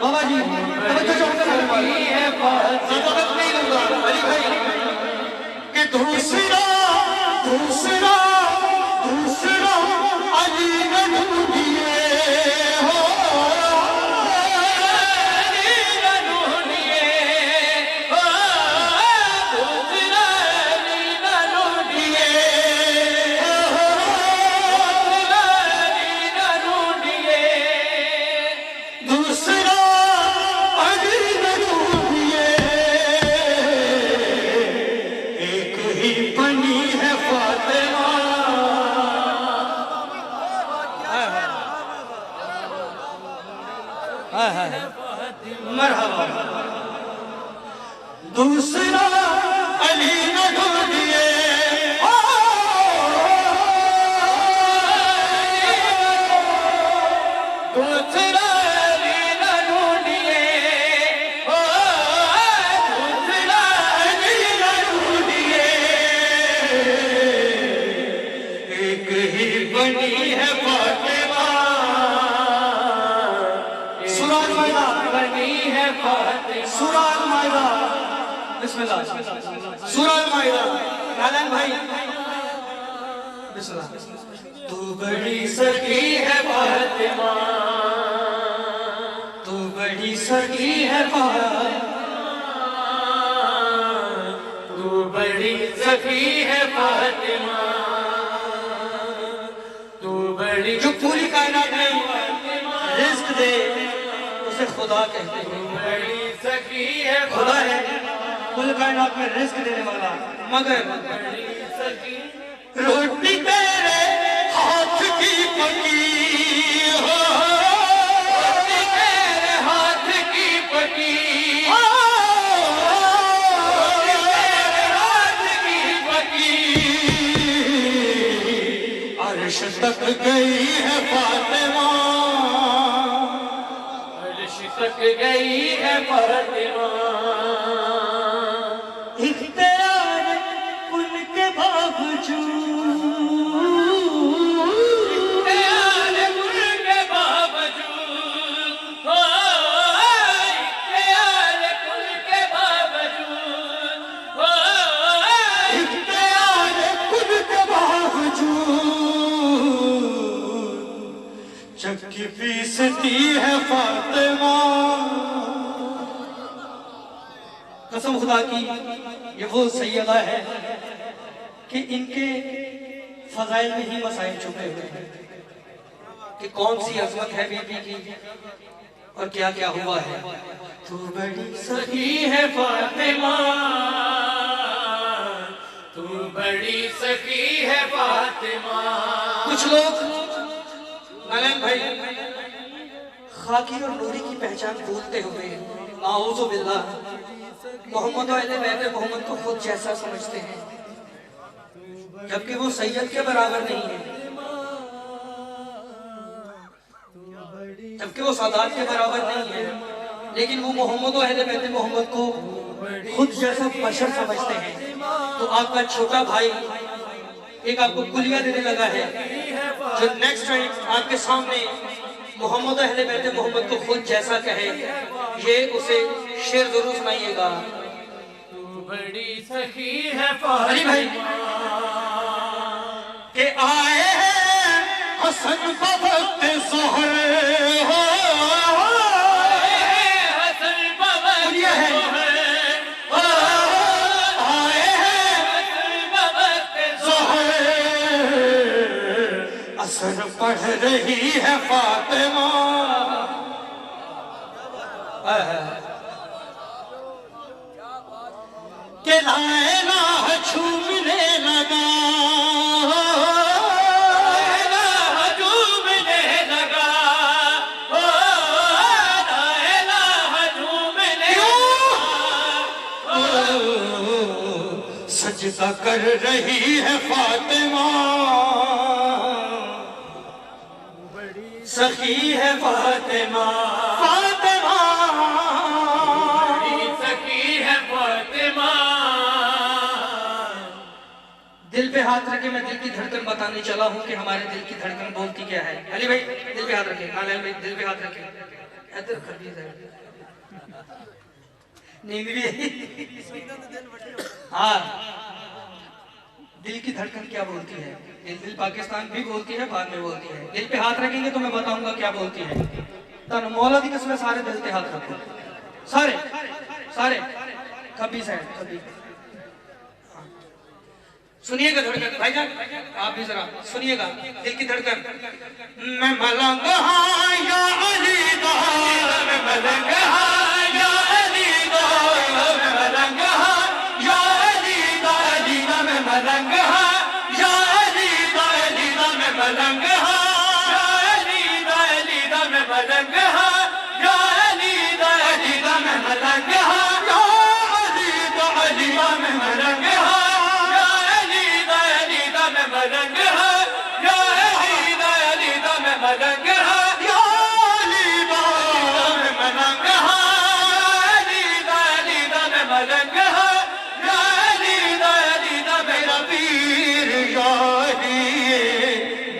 بابا جی توجہ چاہتا ہے صداقت نہیں لوں گا علی بھائی کہ دوسرا علی نے ڈھونڈیے ہو مرحبا دوسرا علی نہ ڈھونڈیے دوسرا علی نہ ڈھونڈیے دوسرا علی نہ ڈھونڈیے ایک ہی بنی ہے فاطمہ سورہ المائدہ بسم اللہ سورہ المائدہ نالین بھائی بسم اللہ تو بڑی سخی ہے فاطمہ تو بڑی سخی ہے فاطمہ تو بڑی سخی ہے فاطمہ تو بڑی جو پوری کائنات میں رزق دے اسے خدا کہتے ہیں بڑی سخی ہے خدا ہے کل کائنات میں رزق دینے والا مگر بڑی سخی روٹی تیرے ہاتھ کی پکی ہو روٹی تیرے ہاتھ کی پکی روٹی تیرے ہاتھ کی پکی عرش تک گئی ہے فاطمہ عرش تک گئی ہے فاطمہ اختیار ان کے باوجود اختیار ان کے باوجود اختیار ان کے باوجود اختیار ان کے باوجود چکی پیستی ہے فاطمہ قسم خدا کی یہ وہ سیدہ ہے کہ ان کے فضائل میں ہی مسائل چھپے ہوئے ہیں کہ کون سی عظمت ہے بی بی کی اور کیا کیا ہوا ہے تو بڑی سخی ہے فاطمہ تو بڑی سخی ہے فاطمہ کچھ لوگ نالین بھائی خاکی اور نوری کی پہچان بھولتے ہوئے اعوذ باللہ محمد و اہل بیت محمد کو خود جیسا سمجھتے ہیں جبکہ وہ سید کے برابر نہیں ہے جبکہ وہ سادات کے برابر نہیں ہے لیکن وہ محمد و اہل بیت محمد کو خود جیسا بشر سمجھتے ہیں تو آپ کا چھوٹا بھائی ایک آپ کو کلیہ دینے لگا ہے جو نیکسٹ ٹائم آپ کے سامنے محمد و اہل بیت محمد کو خود جیسا کہے یہ اسے شعر ضرور سنائیے گا بڑی سخی ہے علی بھائی کہ آئے ہیں حسن بوقت ظہر ہو حسن بوقت ظہر آئے ہیں حسن بوقت ظہر اثر پڑھ رہی ہے فاطمہ کہ لائنا جھومنے لگا لائنا جھومنے لگا لائنا جھومنے لگا سجدہ کر رہی ہے فاطمہ سخی ہے فاطمہ فاطمہ سخی ہے فاطمہ دل پہ ہاتھ رکھے میں دل کی دھڑکن بتانے چلا ہوں کہ ہمارے دل کی دھڑکن بولتی کیا ہے. علی بھائی دل پہ ہاتھ رکھے, نالین بھائی دل پہ ہاتھ رکھے. ادھر خبیث ہے, نیند بھی ہے. ہاں, دل کی دھڑکن کیا بولتی ہے؟ دل پاکستان بھی بولتی ہے, بعد میں بولتی ہے. دل پہ ہاتھ رکھیں گے تو میں بتاؤں گا کیا بولتی ہے. تو مولا دی قسم سارے دل پہ ہاتھ رکھو, سارے سارے. خبیث ہے خبیث. سنیے گا دھڑکن بھائی جان, آپ بھی ذرا سنیے گا دل کی دھڑکن. میں ملنگ ہاں یا علی دا, میں ملنگ ہاں یا علی دا, میں ملنگ ہاں یا علی دا, علی دا میں ملنگ ہاں یا علی دا, علی دا میں ملنگ ہاں یا علی دا, علی دا میں ملنگ ہاں یا علی دا, علی دا میں ملنگ ہاں یا علی دا, علی دا میں ملنگ ہاں ملنگ ہے یا علی دا, علی دا میں ملنگ ہے یا علی دا, میں ملنگ ہے علی دا, علی دا میں ملنگ ہے یا علی دا, علی دا میرا پیر یا علی,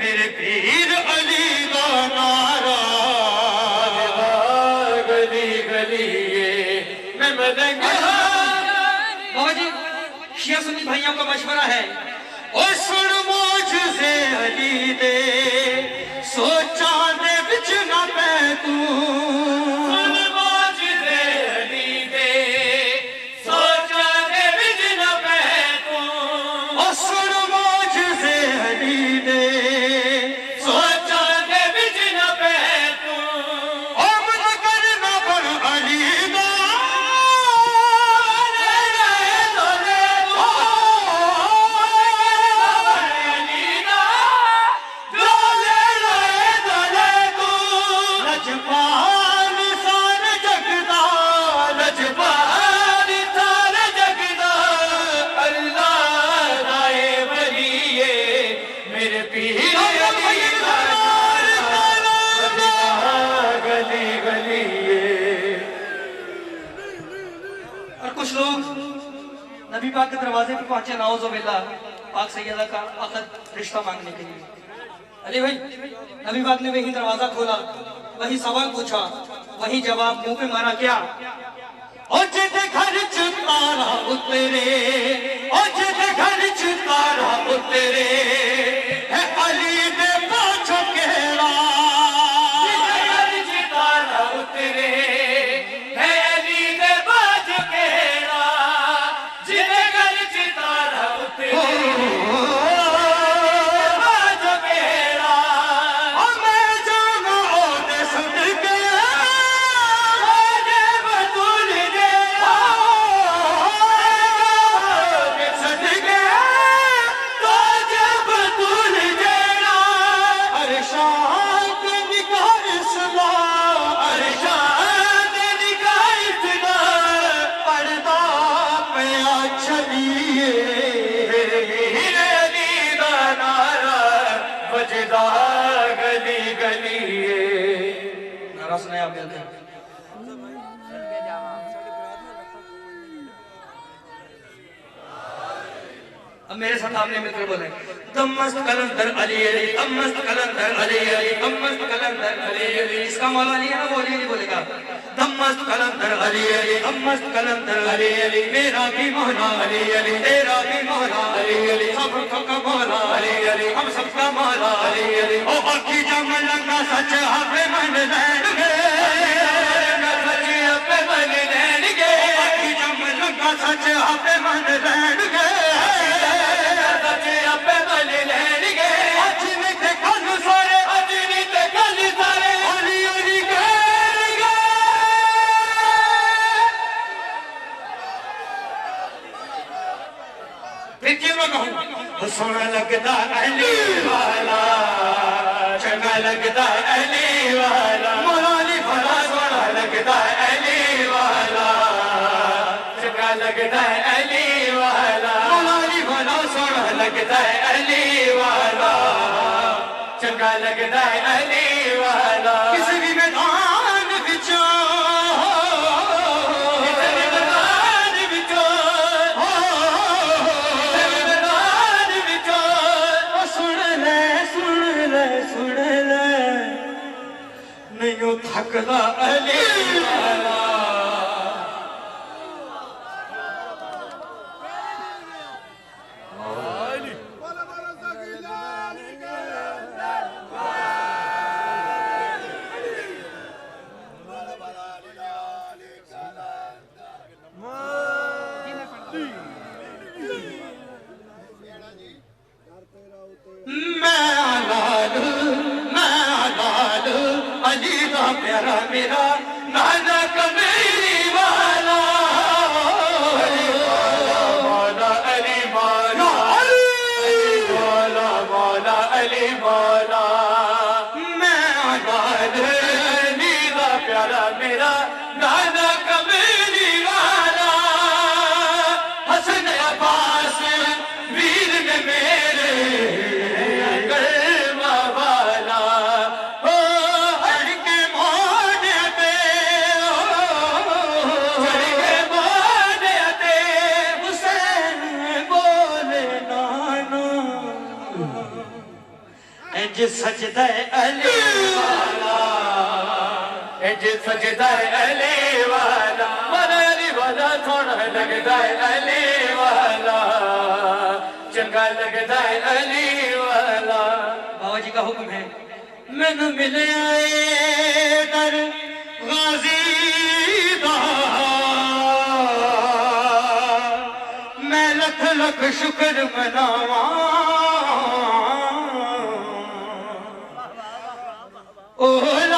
میرے پیر علی دا نعرہ گلی گلی میں ملنگ ہے. بابا جی شیعہ سنی بھائیوں کا مشورہ ہے, اور سن موجزے علی دے, سوچاں دے وچ نہ پے توں. سن موجزے علی دے, سوچاں دے وچ نہ پے توں. اور سن موجزے علی دے, سوچاں دے وچ نہ پے توں. او من کرنا پر علی دا, نبی پاک کے دروازے پہ پہنچے نعوذ باللہ پاک سیدہ کا عقد رشتہ مانگنے کے لیے. علی بھائی نبی پاک نے وہی دروازہ کھولا, وہی سوال پوچھا, وہی جواب منہ پہ مارا کیا, او جتے گھر چتارا اترے, او جتے گھر چتارا اترے, ہے علی دے پاچھو کہڑا. جتے گھر چتارا اترے, ہے علی دے پاچھو کہڑا, جتے گھر چتارا اترے, پاچھو کہڑا. ہمیں جانا اونے صدقے, آجے بطول دے, صدقے تاجے بطول دینا. ارشاد نگاہ اسلام, ارشاد نگاہ اسلام, پردہ پیا چلیے, میرے علی دا نعرہ بجدا گلی گلی. نعرہ سنائے آپ مل کر. اب میرے ساتھ آپ نے مل کر بولے, دمست کلندر علی علی, دمست کلندر علی علی, دمست کلندر علی علی. اس کا مولا علی ہے نا, وہ علی علی بولے گا. دمست کلندر علی علی, دمست کلندر علی علی, میرا بھی مولا علی علی, تیرا بھی مولا علی علی, سب کا مولا علی علی, ہم سب کا مولا علی علی. او آخی جم لگا سچ ہمیں من لین گے, سچ ہمیں من لین گے, آخی جم لگا سچ ہمیں من لین گے, سونا لگتا علی والا, چنگا لگتا علی والا, مولا علی بھلا سونا لگتا علی والا, چنگا لگتا علی والا, مولا علی بھلا سونا لگتا علی والا, چنگا لگتا علی والا. کسی بھی میدان بچو, نہیں تھکدا علی والا علی دا پیارا میرا نانا کمیری والا مولا علی مولا مولا علی مولا میں علی دا پیارا میرا نانا کمیری والا حسن عباس ویر نے میرے سجدہ علی والا سجدہ علی والا مولا علی والا تھوڑا لگتا ہے علی والا چنگا لگتا ہے علی والا بابا جی کا حکم ہے میں نے ملے آئے در غازی دا میں لکھ لکھ شکر مناواں اولاد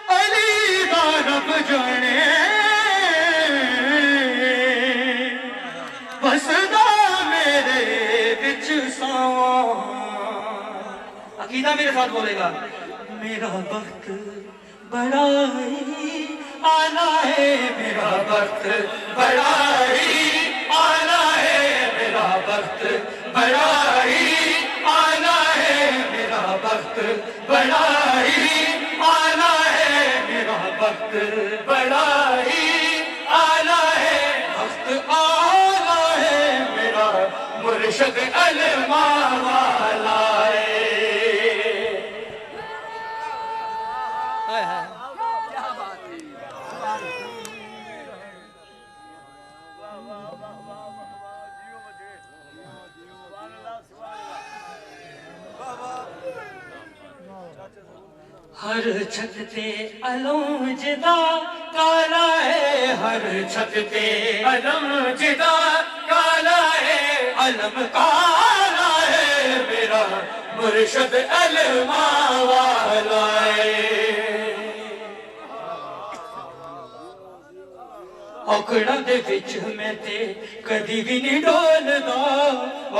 علی دا رب جانے بسدا میرے بچ ساواں عقیدہ میرے ساتھ بولے گا میرا وقت بڑا ہی آنا ہے میرا وقت بڑا ہی آنا ہے میرا وقت بڑا ہی آنا ہے میرا وقت بڑا ہی آنا ہے میرا وقت بڑا ہی آنا ہے وقت آنا ہے میرا مرشد علماء والا ہر چھت تے علم جدا کالا ہے ہر چھت تے علم جدا کالا ہے علم کالا ہے میرا مرشد علماء والا ہے اوکڑا دے وچ میں تے کدی بھی نہیں ڈولدا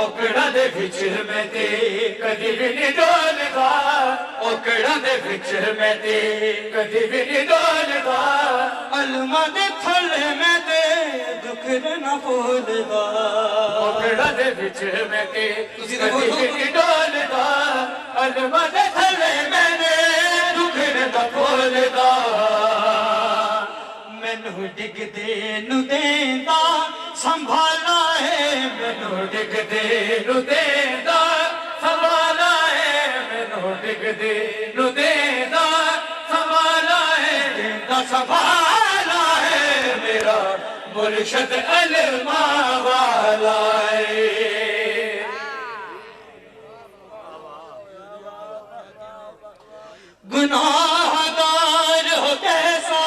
اوکڑا دے وچ میں تے کدی بھی نہیں ڈولدا اوکڑا دے وچ میں تے کدی بھی نہیں ڈولدا علماء دے تھلے میں تے دکھ نہ بولدا اوکڑا دے وچ میں تے کدی بھی نہیں ڈولدا علماء دے تھلے میں تے دکھ نہ بولدا مینوں ڈگ دے نو دیندا سنبھالا ہے مینوں ڈگ دے نو دیندا سنبھالا ہے مینوں ڈگ دے نو دیندا سنبھالا ہے دیندا سنبھالا ہے میرا مرشد علماء والا ہے گناہ گار ہو کیسا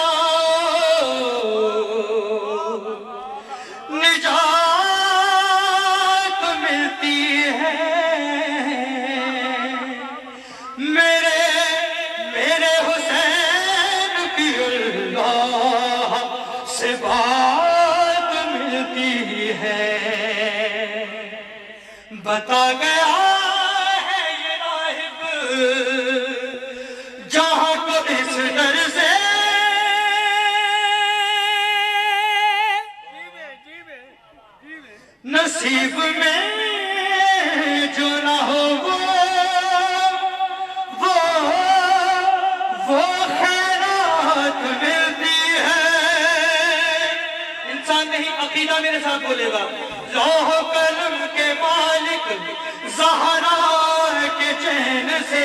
بتا گیا ہے یہ راہب جہاں کو اس در سے نصیب میں جو نہ ہو وہ خیرات ملتی ہے انسان نہیں عقیدہ میرے ساتھ بولے گا لوح قلم کے مالک زہرا کے چین سے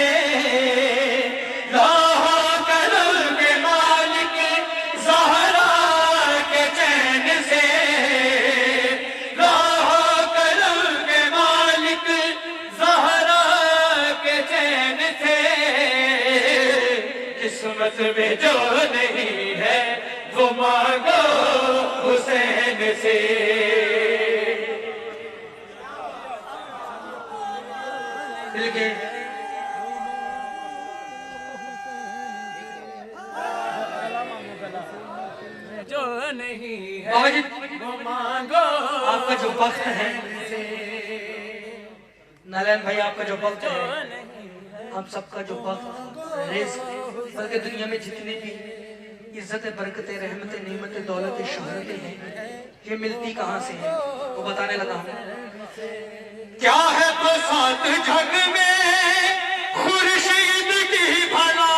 قسمت میں جو نہیں ہے وہ مانگو حسین سے دل کے جو نہیں ہے بابا جی وہ مانگو آپ کا جو وقت ہے نالین بھائی آپ کا جو وقت ہے ہم سب کا جو وقت رزق بلکہ دنیا میں جتنی بھی عزت برکتیں رحمتیں نعمتیں دولتیں شہرتیں ہیں یہ ملتی کہاں سے ہیں وہ بتانے لگا ہوں کیا ہے بساط جگ میں خورشید کی بھلا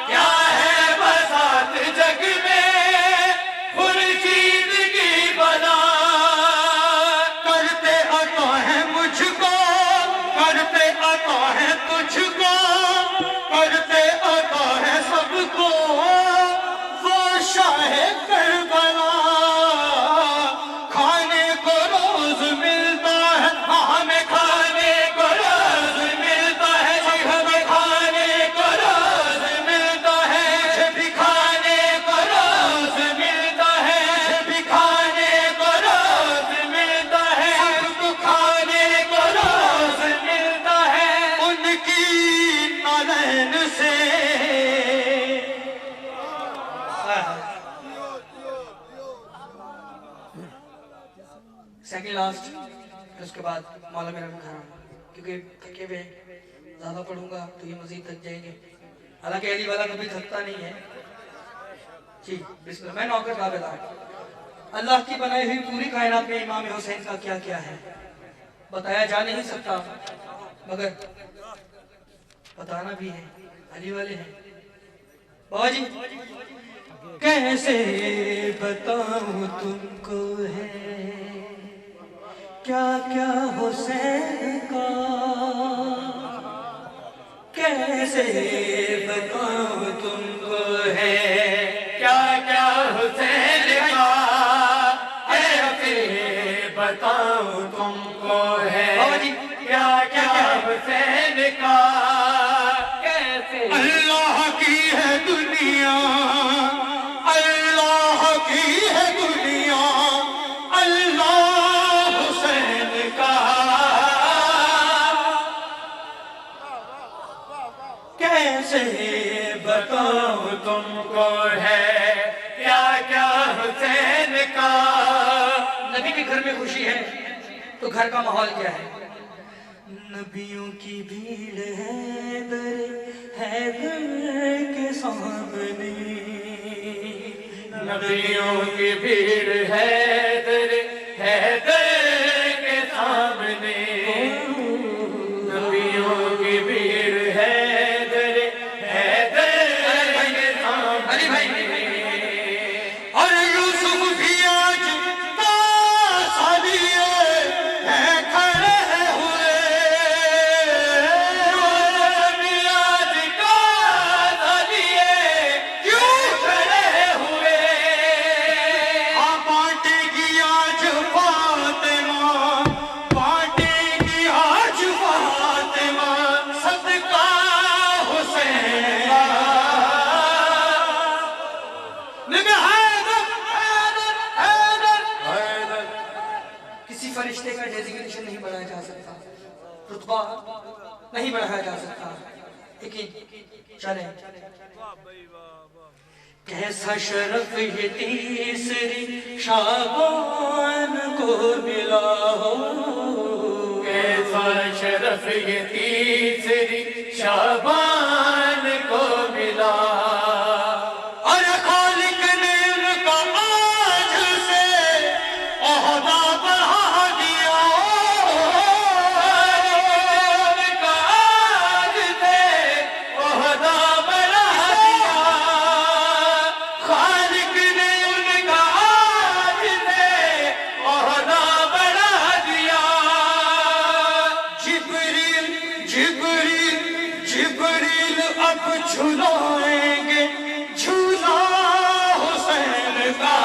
کیا ہے بساط جگ میں خورشید کی بھلا کرتے عطا ہے مجھ کو کرتے عطا ہے تجھ کو کرتے عطا ہے سب کو وہ شاہ کربلا کھانے کو روز ملتا ہے ہمیں کھانے کو روز ملتا ہے ہمیں کھانے کو روز ملتا ہے مجھے بھی کھانے کو روز ملتا ہے مجھے بھی کھانے کو روز ملتا ہے سب کو کھانے کو روز ملتا ہے ان کی نالین سے سیکنڈ لاسٹ پھر اس کے بعد مولا میرا گھر کیونکہ تھکے ہوئے زیادہ پڑھوں گا تو یہ مزید تھک جائیں گے حالانکہ علی والا کبھی تھکتا نہیں ہے جی بسم اللہ میں نوکر تابعدار اللہ کی بنائی ہوئی پوری کائنات میں امام حسین کا کیا کیا ہے بتایا جا نہیں سکتا مگر بتانا بھی ہے علی والے ہیں بابا جی کیسے بتاؤں تم کو ہے کیا کیا حسین کا کیسے بتاؤں تم کو ہے کیا کیا حسین کا کیسے بتاؤں تم کو ہے بابا جی کیا کیا حسین کا کیسے اللہ کی ہے دنیا اللہ کی ہے دنیا اللہ حسین کا کیسے بتاؤں تم کو ہے کیا کیا حسین کا نبی کے گھر میں خوشی ہے تو گھر کا ماحول کیا ہے نبیوں کی بھیڑ حیدر کے سامنے نبیوں کی بھیڑ حیدر کے سامنے نبیوں کی بھیڑ حیدر کے سامنے علی بھائی اور یوسف بھی آج تاش لیے ہیں کھڑے ہوئے یوسف بھی آج تاش لیے کیوں کھڑے ہوئے بانٹے گی آج فاطمہ بانٹے گی آج فاطمہ صدقہ حسین کسی فرشتے کا ڈیزیگنیشن نہیں بڑھایا جا سکتا رتبہ نہیں بڑھایا جا سکتا لیکن چلیں کیسا شرف یہ تیسری شعبان کو ملا ہو کیسا شرف یہ تیسری شعبان کو ملا اور خالق نے ان کا آج سے عہدہ بڑھا دیا خالق نے ان کا آج سے عہدہ بڑھا دیا خالق نے ان کا آج سے عہدہ بڑھا دیا جبریل اب جھلائیں گے جھولا حسین کا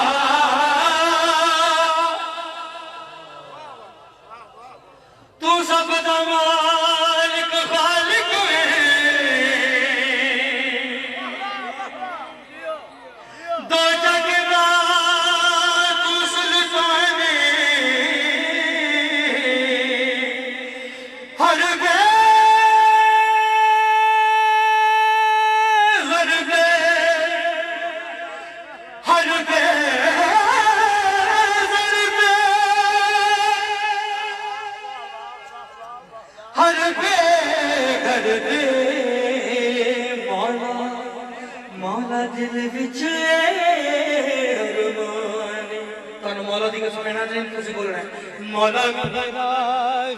تو سب دا مالک خالق ہے کر دے مولا مولا دل وچ ارمان تانوں مولا دی قسم لینا جی تسی بولنا ہے مولا میرا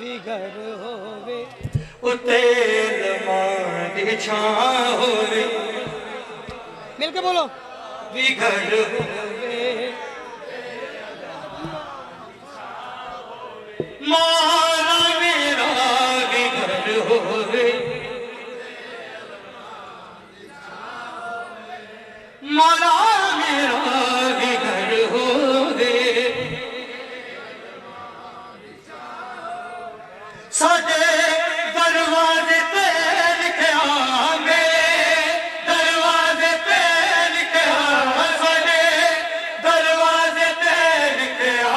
وی گھر ہووے اُتے لماں دی چھاں ہووے مل کے بولو وی گھر ہووے مولا میرا وی گھر ہووے مولا میرا بھی گھر ہووے ساڈے دروازے تے لکھیا میرے دروازے تے لکھیا ساڈے دروازے تے لکھیا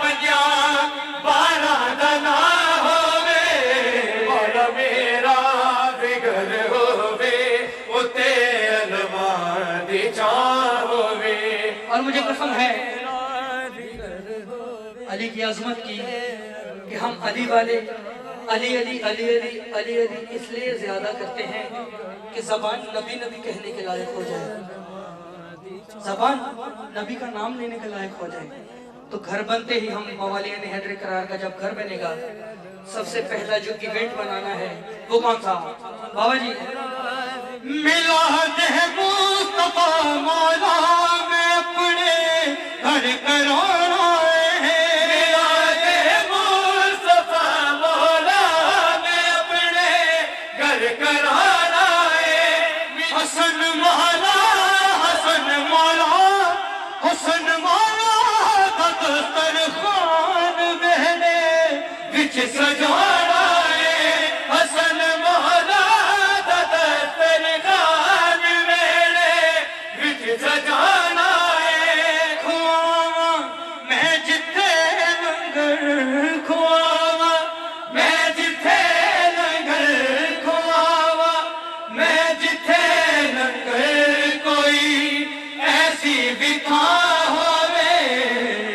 پنجاں باراں دا نام ہووے مولا میرا بھی گھر ہووے اُتے اور مجھے قسم ہے علی کی عظمت کی کہ ہم علی والے علی علی علی علی علی علی اس لیے زیادہ کرتے ہیں کہ زبان نبی نبی کہنے کے لائق ہو جائے زبان نبی کا نام لینے کے لائق ہو جائے تو گھر بنتے ہی ہم موالیہ حیدر قرار کا جب گھر بنے گا سب سے پہلا جو ایونٹ بنانا ہے وہ کون سا بابا جی میلاد ہے مصطفیٰ مولا میں اپنے گھر کرانا ہے میلاد ہے مصطفیٰ مولا میں اپنے گھر کرانا ہے حسن مولا حسن مولا حسن مولا کا دسترخوان بہنے وچ سجانا ہے حسن مولا سجانا ہے کھواواں میں جتھے لنگر کھواواں میں جتھے لنگر کھواواں میں جتھے لنگر کوئی ایسی بھی تھاں ہووے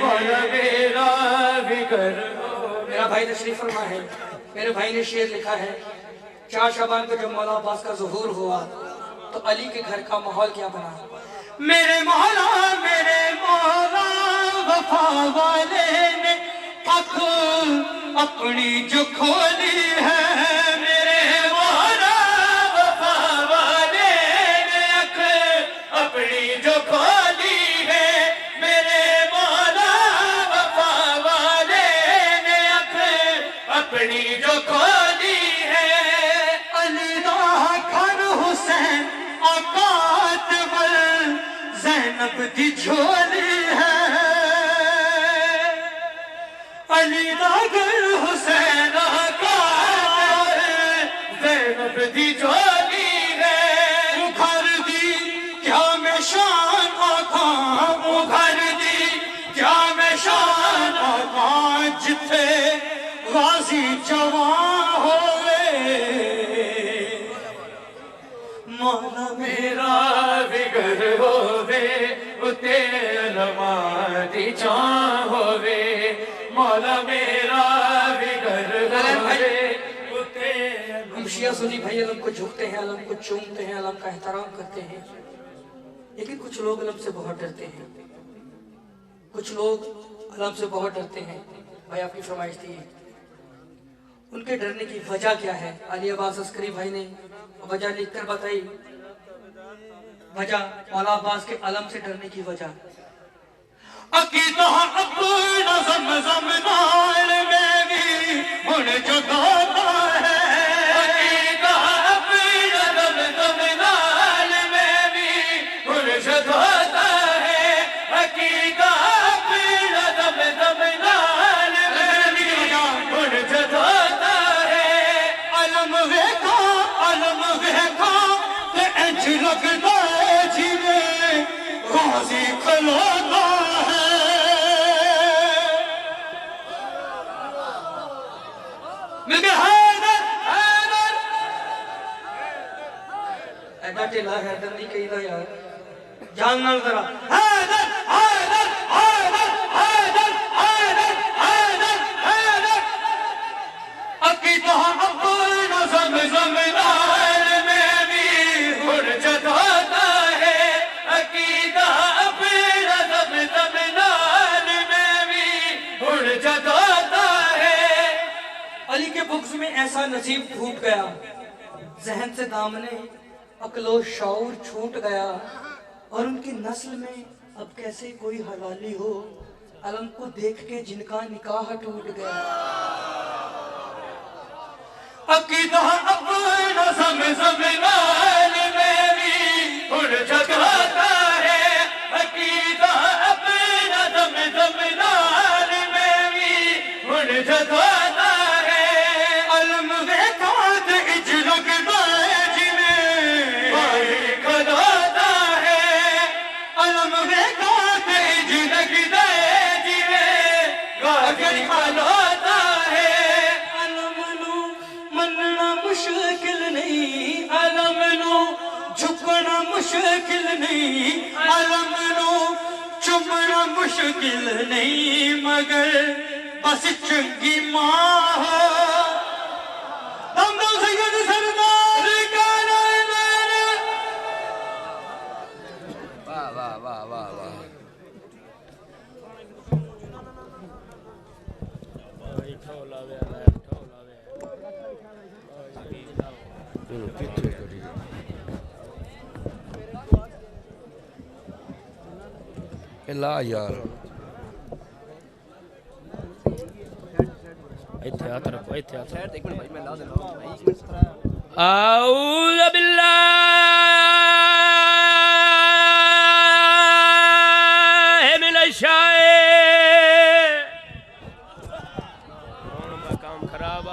مولا میرا بھی گھر ہووے میرا بھائی تشریف فرما ہے میرے بھائی نے شعر لکھا ہے 4 شعبان کو جب مولا عباس کا ظہور ہوا تو علی کے گھر کا ماحول کیا بنا میرے مولا وفا والے نے اکھ اپنی جو کھولی ہے میرے مولا وفا والے نے اکھ اپنی جو کھولی ہے میرے مولا وفا والے نے اکھ اپنی جو کھولی ہے علی دا گھر حسین آقات بل زینب دی جھولی ہے علی دا گھر حسین آقات زینب دی جھولی ہے گھر دی کیا میں شان آقا گھر دی کیا میں شان آقا جتھے غازی جوان ہوئے مولا میرا بھی گھر ہووے اُتے علماء دی چھاں ہووے مولا میرا بھی گھر ہووے اُتے ہم شیعہ سنی بھائی علم کو جھکتے ہیں علم کو چومتے ہیں علم کا احترام کرتے ہیں لیکن کچھ لوگ علم سے بہت ڈرتے ہیں کچھ لوگ علم سے بہت ڈرتے ہیں بھائی آپ کی فرمائش تھی ان کے ڈرنے کی وجہ کیا ہے علی عباس عسکری بھائی نے وجہ لکھ کر بتائی وجہ مولا عباس کے علم سے ڈرنے کی وجہ عقیدہ اپنا زمزم نال میں بھی ان جگاتا ہے عقیدہ اپنا زمزم نال میں بھی ان جگاتا ہے عقیدہ اپنا زمزم نال میں بھی ان جگاتا ہے علم ویکھا تے انج لگدا ہے جویں غازی کھلوتا ہے ایڈا ٹھیلا حیدر نہیں کہی دا یار جان نال ذرا حیدر حیدر حیدر حیدر حیدر حیدر حیدر عقیدہ اپنا زمزم ایسا نصیب پھوٹ گیا، ذہن سے دامنے عقل و شعور چھوٹ گیا، اور ان کی نسل میں اب کیسے کوئی حلالی ہو، علم کو دیکھ کے جن کا نکاح ٹوٹ گیا۔ عقیدہ اپنا زمزم نال میں بھی ہن جگاتا ہے، عقیدہ اپنا زمزم نال میں بھی ہن جگاتا ہے، علم ویکھات اج لگدا ہے جویں ماہی کھداتا ہے، علم ویکھات اج لگدا ہے جویں گاہر کھداتا ہے، مشکل نہیں، علم نو جھکنا مشکل نہیں، علم نو چومنا مشکل نہیں، مگر بس چنگی ماں ہو۔ دم دم سید سردار کانا میرے۔ واہ واہ واہ واہ واہ لا یار اعوذ باللہ من الشیطان کام خراب